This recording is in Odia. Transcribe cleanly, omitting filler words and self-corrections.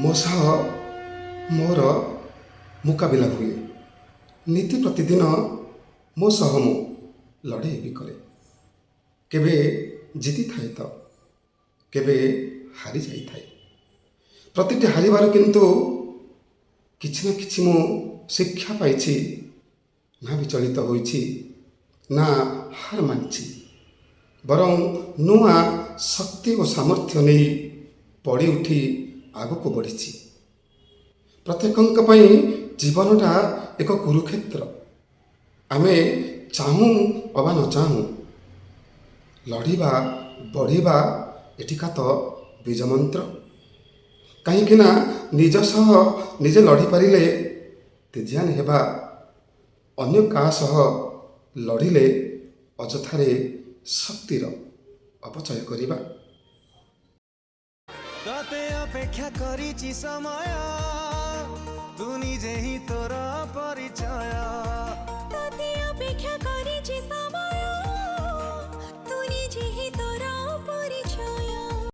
ମୋ ସହ ମୋର ମୁକାବିଲା ହୁଏ। ନୀତି ପ୍ରତିଦିନ ମୋ ସହ ମୁଁ ଲଢ଼େଇ ବି କରେ। କେବେ ଜିତିଥାଏ ତ କେବେ ହାରି ଯାଇଥାଏ। ପ୍ରତିଟି ହାରିବାରୁ କିନ୍ତୁ କିଛି ନା କିଛି ମୁଁ ଶିକ୍ଷା ପାଇଛି। ନା ବିଚଳିତ ହୋଇଛି, ନା ହାର ମାନିଛି, ବରଂ ନୂଆ ଶକ୍ତି ଓ ସାମର୍ଥ୍ୟ ନେଇ ପଡ଼ି ଉଠି ଆଗକୁ ବଢ଼ିଛି। ପ୍ରତ୍ୟେକଙ୍କ ପାଇଁ ଜୀବନଟା ଏକ କୁରୁକ୍ଷେତ୍ର। ଆମେ ଚାହୁଁ ଅବା ନ ଚାହୁଁ ଲଢ଼ିବା ବଢ଼ିବା ଏଠିକା ତ ବୀଜ ମନ୍ତ୍ର। କାହିଁକି ନା ନିଜ ସହ ନିଜେ ଲଢ଼ିପାରିଲେ ତେଜିଆନ ହେବା, ଅନ୍ୟ କାହା ସହ ଲଢ଼ିଲେ ଅଯଥାରେ ଶକ୍ତିର ଅପଚୟ କରିବା। तते अपेक्षा करिछि समय तु निजे ही तोर परिचय